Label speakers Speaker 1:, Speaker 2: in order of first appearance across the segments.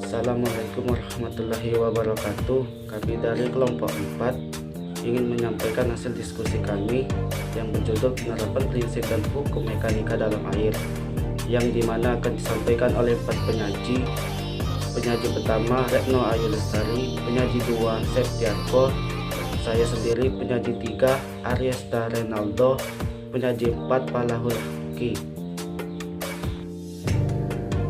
Speaker 1: Assalamualaikum warahmatullahi wabarakatuh. Kami dari kelompok 4 ingin menyampaikan hasil diskusi kami yang berjudul penerapan prinsip dan hukum mekanika dalam air, yang dimana akan disampaikan oleh 4 penyaji. Penyaji pertama Retno Ayu Lestari, penyaji 2 Septiarko, saya sendiri penyaji 3 Aryesta Renaldo, penyaji 4 Palahurki.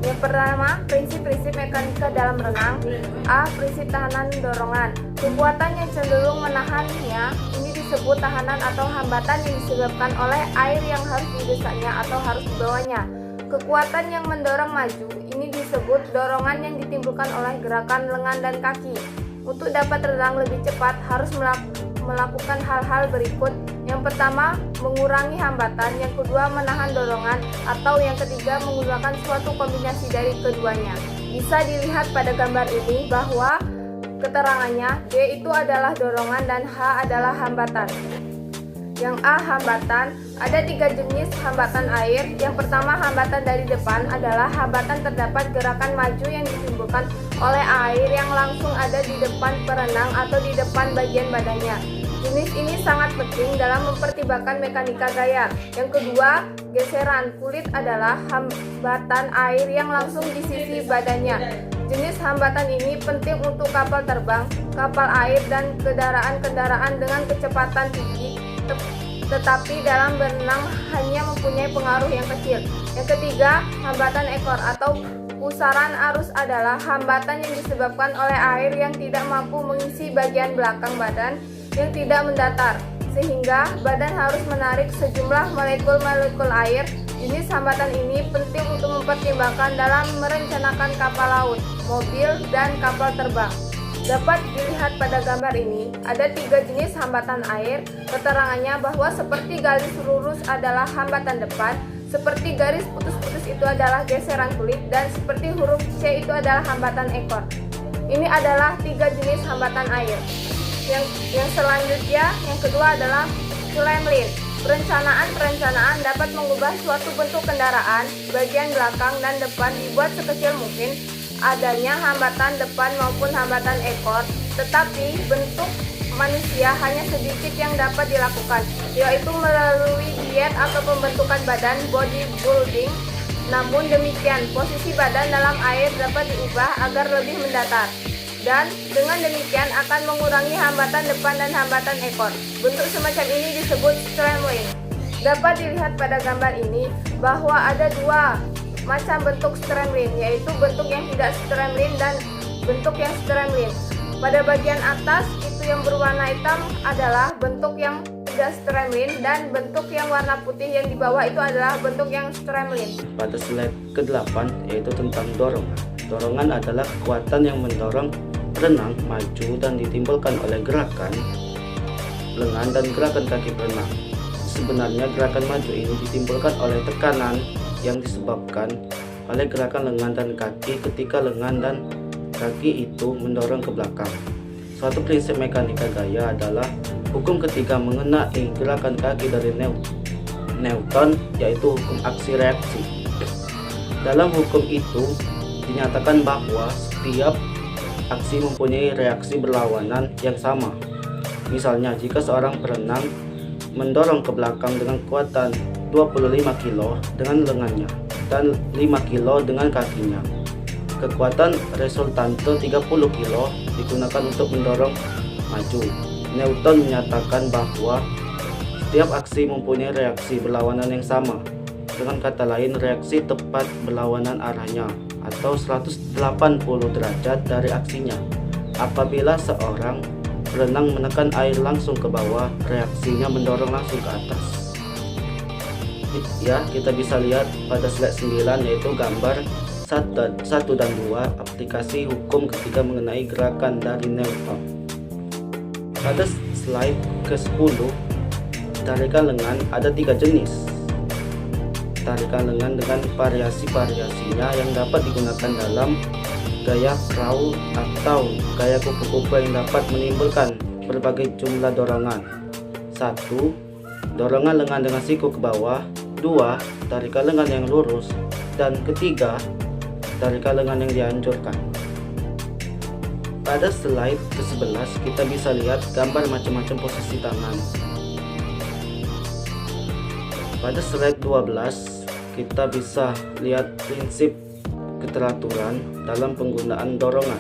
Speaker 2: Yang pertama, prinsip-prinsip mekanika dalam renang. A. Prinsip tahanan dorongan. Kekuatan yang cenderung menahannya ini disebut tahanan atau hambatan yang disebabkan oleh air yang harus didesaknya atau harus dibawanya. Kekuatan yang mendorong maju ini disebut dorongan yang ditimbulkan oleh gerakan lengan dan kaki. Untuk dapat renang lebih cepat harus melakukan hal-hal berikut. Yang pertama, mengurangi hambatan. Yang kedua, menahan dorongan. Atau yang ketiga, menggunakan suatu kombinasi dari keduanya. Bisa dilihat pada gambar ini bahwa keterangannya D itu adalah dorongan dan H adalah hambatan. Yang A, hambatan. Ada 3 jenis hambatan air. Yang pertama, hambatan dari depan adalah hambatan terdapat gerakan maju yang ditimbulkan oleh air yang langsung ada di depan perenang atau di depan bagian badannya. Jenis ini sangat penting dalam mempertimbangkan mekanika gaya. Yang kedua, geseran kulit adalah hambatan air yang langsung di sisi badannya. Jenis hambatan ini penting untuk kapal terbang, kapal air, dan kendaraan-kendaraan dengan kecepatan tinggi, tetapi dalam berenang hanya mempunyai pengaruh yang kecil. Yang ketiga, hambatan ekor atau pusaran arus adalah hambatan yang disebabkan oleh air yang tidak mampu mengisi bagian belakang badan yang tidak mendatar, sehingga badan harus menarik sejumlah molekul-molekul air. Jenis hambatan ini penting untuk mempertimbangkan dalam merencanakan kapal laut, mobil, dan kapal terbang. Dapat dilihat pada gambar ini, ada 3 jenis hambatan air. Keterangannya bahwa seperti garis lurus adalah hambatan depan, seperti garis putus-putus itu adalah geseran kulit, dan seperti huruf C itu adalah hambatan ekor. Ini adalah 3 jenis hambatan air. Yang selanjutnya, yang kedua adalah Sulemlin. Perencanaan dapat mengubah suatu bentuk kendaraan, bagian belakang dan depan dibuat sekecil mungkin adanya hambatan depan maupun hambatan ekor, tetapi bentuk manusia hanya sedikit yang dapat dilakukan, yaitu melalui diet atau pembentukan badan bodybuilding. Namun demikian, posisi badan dalam air dapat diubah agar lebih mendatar, dan dengan demikian akan mengurangi hambatan depan dan hambatan ekor. Bentuk semacam ini disebut streamline. Dapat dilihat pada gambar ini bahwa ada 2 macam bentuk streamline, yaitu bentuk yang tidak streamline dan bentuk yang streamline. Pada bagian atas itu yang berwarna hitam adalah bentuk yang tidak streamline, dan bentuk yang warna putih yang di bawah itu adalah bentuk yang streamline.
Speaker 1: Pada slide ke-8 yaitu tentang dorongan. Dorongan adalah kekuatan yang mendorong renang maju dan ditimbulkan oleh gerakan lengan dan gerakan kaki berenang. Sebenarnya gerakan maju ini ditimbulkan oleh tekanan yang disebabkan oleh gerakan lengan dan kaki ketika lengan dan kaki itu mendorong ke belakang. Suatu prinsip mekanika gaya adalah hukum ketiga mengenai gerakan kaki dari Newton, yaitu hukum aksi reaksi. Dalam hukum itu dinyatakan bahwa setiap aksi mempunyai reaksi berlawanan yang sama. Misalnya, jika seorang berenang mendorong ke belakang dengan kekuatan 25 kilo dengan lengannya dan 5 kilo dengan kakinya, kekuatan resultante 30 kilo digunakan untuk mendorong maju. Newton menyatakan bahwa setiap aksi mempunyai reaksi berlawanan yang sama. Dengan kata lain, reaksi tepat berlawanan arahnya atau 180 derajat dari aksinya. Apabila seorang berenang menekan air langsung ke bawah, reaksinya mendorong langsung ke atas. Ya, kita bisa lihat pada slide 9 yaitu gambar 1 dan 2 aplikasi hukum ketiga mengenai gerakan dari Newton. Pada slide ke-10, tarikan lengan ada 3 jenis. Tarikan lengan dengan variasi-variasinya yang dapat digunakan dalam gaya crawl atau gaya kupu-kupu yang dapat menimbulkan berbagai jumlah dorongan. 1. Dorongan lengan dengan siku ke bawah. 2. Tarikan lengan yang lurus. Dan ketiga, tarikan lengan yang dianjurkan. Pada slide ke-11 kita bisa lihat gambar macam-macam posisi tangan. Pada slide 12 kita bisa lihat prinsip keteraturan dalam penggunaan dorongan.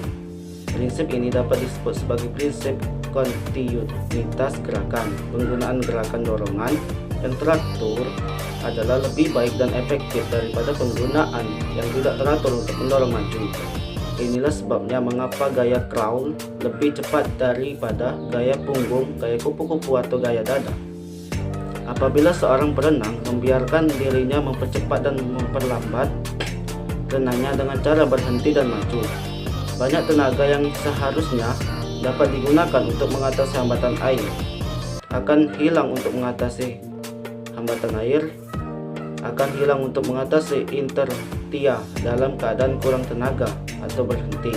Speaker 1: Prinsip ini dapat disebut sebagai prinsip kontinuitas gerakan. Penggunaan gerakan dorongan yang teratur adalah lebih baik dan efektif daripada penggunaan yang tidak teratur untuk mendorong maju. Inilah sebabnya mengapa gaya crawl lebih cepat daripada gaya punggung, gaya kupu-kupu atau gaya dada. Apabila seorang perenang membiarkan dirinya mempercepat dan memperlambat renangnya dengan cara berhenti dan maju, banyak tenaga yang seharusnya dapat digunakan untuk mengatasi hambatan air akan hilang untuk mengatasi hambatan air, akan hilang untuk mengatasi inertia dalam keadaan kurang tenaga atau berhenti.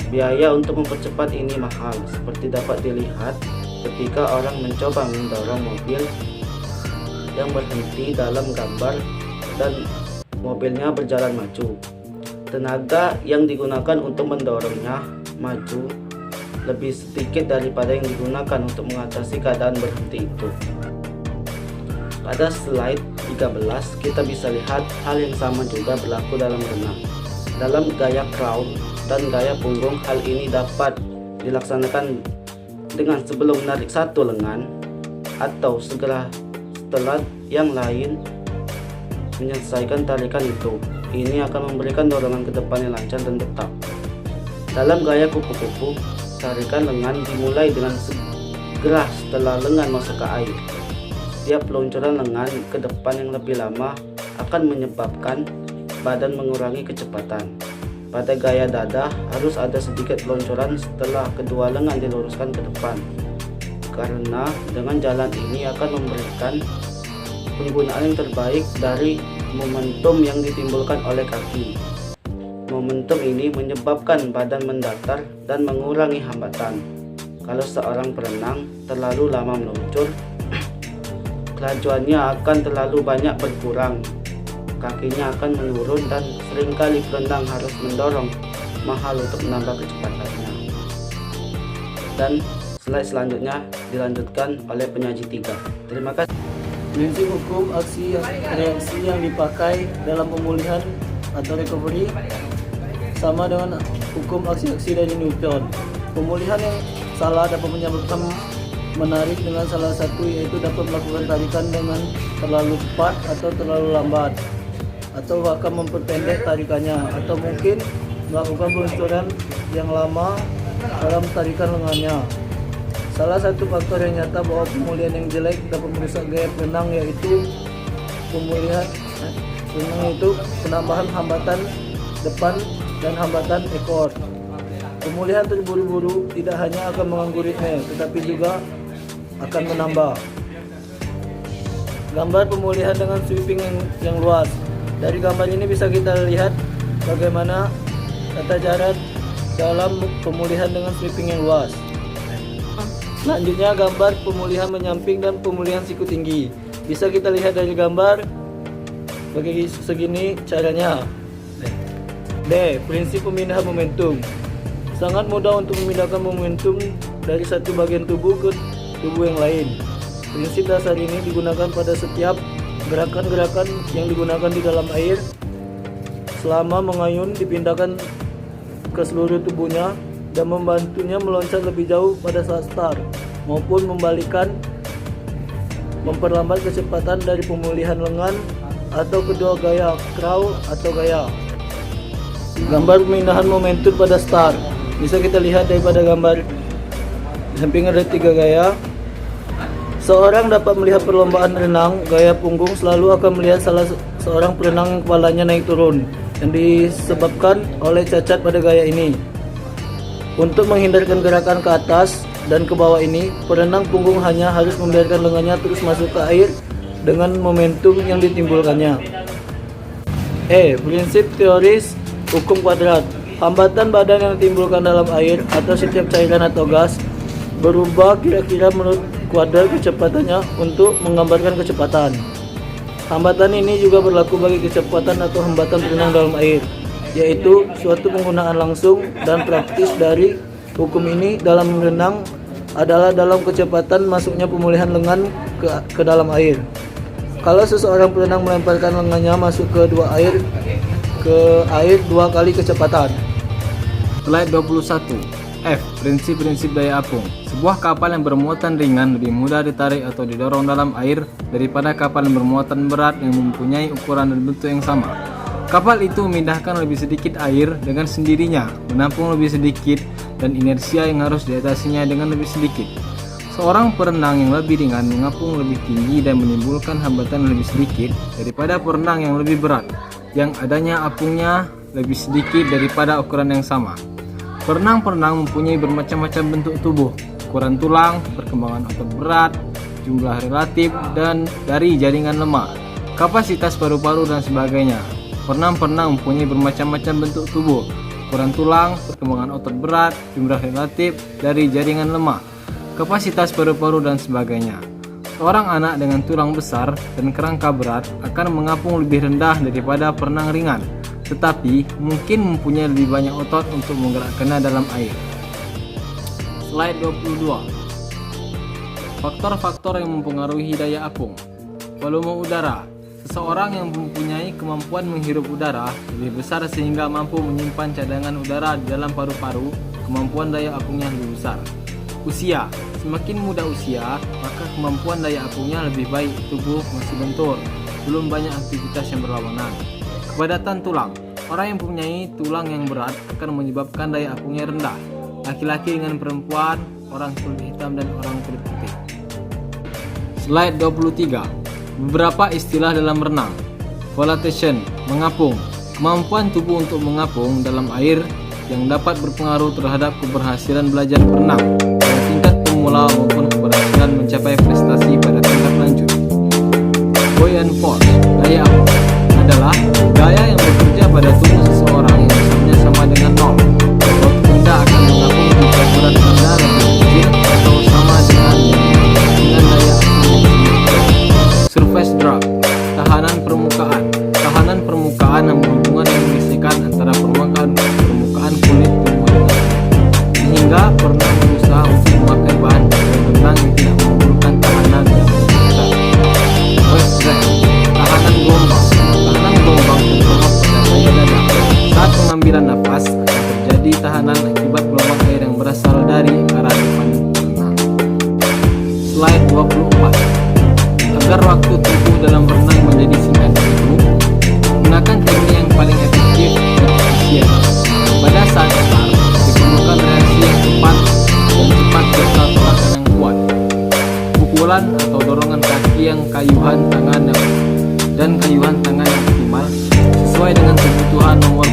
Speaker 1: Biaya untuk mempercepat ini mahal, seperti dapat dilihat ketika orang mencoba mendorong mobil yang berhenti dalam gambar dan mobilnya berjalan maju. Tenaga yang digunakan untuk mendorongnya maju lebih sedikit daripada yang digunakan untuk mengatasi keadaan berhenti itu. Pada slide 13 kita bisa lihat hal yang sama juga berlaku dalam renang. Dalam gaya crawl dan gaya punggung, hal ini dapat dilaksanakan dengan sebelum menarik satu lengan atau segera setelah yang lain menyelesaikan tarikan itu. Ini akan memberikan dorongan ke depan yang lancar dan tetap. Dalam gaya kupu-kupu, tarikan lengan dimulai dengan segera setelah lengan masuk ke air. Setiap peluncuran lengan ke depan yang lebih lama akan menyebabkan badan mengurangi kecepatan. Pada gaya dada harus ada sedikit peluncuran setelah kedua lengan diluruskan ke depan, karena dengan jalan ini akan memberikan penggunaan yang terbaik dari momentum yang ditimbulkan oleh kaki. Momentum ini menyebabkan badan mendatar dan mengurangi hambatan. Kalau seorang perenang terlalu lama meluncur, kelajuannya akan terlalu banyak berkurang, kakinya akan menurun dan seringkali perenang harus mendorong mahal untuk menambah kecepatannya. Dan slide selanjutnya dilanjutkan oleh penyaji 3. Terima kasih.
Speaker 3: Prinsip hukum reaksi yang dipakai dalam pemulihan atau recovery sama dengan hukum aksi-aksi dari Newton. Pemulihan yang salah dapat menyebabkan menarik dengan salah satu, yaitu dapat melakukan tarikan dengan terlalu cepat atau terlalu lambat, atau bahkan memperpendek tarikannya, atau mungkin melakukan peluncuran yang lama dalam tarikan lengannya. Salah satu faktor yang nyata bahwa pemulihan yang jelek dapat merusak gaya renang, yaitu pemulihan renang itu penambahan hambatan depan dan hambatan ekor. Pemulihan terburu-buru tidak hanya akan mengganggu ritme, tetapi juga akan menambah. Gambar pemulihan dengan sweeping yang luas. Dari gambar ini bisa kita lihat bagaimana tata cara dalam pemulihan dengan sweeping yang luas. Selanjutnya gambar pemulihan menyamping dan pemulihan siku tinggi. Bisa kita lihat dari gambar bagi segini caranya. D. Prinsip pemindahan momentum. Sangat mudah untuk memindahkan momentum dari satu bagian tubuh ke tubuh yang lain. Prinsip dasar ini digunakan pada setiap gerakan-gerakan yang digunakan di dalam air. Selama mengayun dipindahkan ke seluruh tubuhnya dan membantunya meloncat lebih jauh pada saat start, maupun memperlambat kecepatan dari pemulihan lengan atau kedua gaya crawl atau gaya. Gambar pemindahan momentum pada start bisa kita lihat daripada gambar di samping ada 3 gaya. Seorang dapat melihat perlombaan renang gaya punggung selalu akan melihat salah seorang perenang kepalanya naik turun yang disebabkan oleh cacat pada gaya ini. Untuk menghindarkan gerakan ke atas dan ke bawah ini, perenang punggung hanya harus membiarkan lengannya terus masuk ke air dengan momentum yang ditimbulkannya. E. Prinsip teoris hukum kuadrat. Hambatan badan yang ditimbulkan dalam air atau setiap cairan atau gas berubah kira-kira menurut kuadrat kecepatannya untuk menggambarkan kecepatan. Hambatan ini juga berlaku bagi kecepatan atau hambatan berenang dalam air, yaitu suatu penggunaan langsung dan praktis dari hukum ini dalam renang adalah dalam kecepatan masuknya pemulihan lengan ke dalam air. Kalau seseorang berenang melemparkan lengannya masuk ke air 2 kali kecepatan.
Speaker 4: Slide 21. F. Prinsip-prinsip daya apung. Sebuah kapal yang bermuatan ringan lebih mudah ditarik atau didorong dalam air daripada kapal yang bermuatan berat yang mempunyai ukuran dan bentuk yang sama. Kapal itu memindahkan lebih sedikit air dengan sendirinya, menampung lebih sedikit, dan inersia yang harus diatasinya dengan lebih sedikit. Seorang perenang yang lebih ringan mengapung lebih tinggi dan menimbulkan hambatan lebih sedikit daripada perenang yang lebih berat, yang adanya apungnya lebih sedikit daripada ukuran yang sama. Perenang-perenang mempunyai bermacam-macam bentuk tubuh, ukuran tulang, perkembangan otot berat, jumlah relatif, dan dari jaringan lemak, kapasitas paru-paru, dan sebagainya. Perenang-perenang mempunyai bermacam-macam bentuk tubuh, ukuran tulang, perkembangan otot berat, jumlah relatif, dari jaringan lemak, kapasitas paru-paru, dan sebagainya. Seorang anak dengan tulang besar dan kerangka berat akan mengapung lebih rendah daripada perenang ringan, tetapi mungkin mempunyai lebih banyak otot untuk menggerakkannya dalam air. Slide 22. Faktor-faktor yang mempengaruhi daya apung. Volume udara. Seseorang yang mempunyai kemampuan menghirup udara lebih besar sehingga mampu menyimpan cadangan udara di dalam paru-paru, kemampuan daya apungnya lebih besar. Usia. Semakin muda usia, maka kemampuan daya apungnya lebih baik, tubuh masih lentur, belum banyak aktivitas yang berlawanan. Kepadatan tulang. Orang yang mempunyai tulang yang berat akan menyebabkan daya apungnya rendah. Laki-laki dengan perempuan, orang kulit hitam dan orang kulit putih. Slide 23. Beberapa istilah dalam renang. Flotation, mengapung. Kemampuan tubuh untuk mengapung dalam air yang dapat berpengaruh terhadap keberhasilan belajar berenang pada tingkat pemula maupun keberhasilan mencapai prestasi pada tingkat lanjut. Buoyant force, daya apung, adalah gaya yang bekerja pada tubuh seseorang yang besarnya sama dengan 0. Roti rendah akan mengapung jika berat rendah lebih kecil atau sama dengan daya apung. Surface drag, tahanan permukaan. Tahanan permukaan yang berhubungan dengan gesekan antara permukaan kulit tubuh sehingga pernah berusaha untuk memakai bahan berenang yang tidak memerlukan tahanan yang besar. Wave drag, tahanan gelombang. Tahanan gelombang terutama pada daya dada. Saat pengambilan nafas akan terjadi tahanan akibat gelombang air yang berasal dari arah depan berenang. Slide 24. Agar waktu tempuh dalam berenang menjadi singkat itu, gunakan teknik yang paling efektif dan efisien. Pada saat start, diperlukan reaksi yang cepat serta tolakan yang kuat. Pukulan atau dorongan kaki yang kayuhan tangan yang optimal sesuai dengan kebutuhan nomor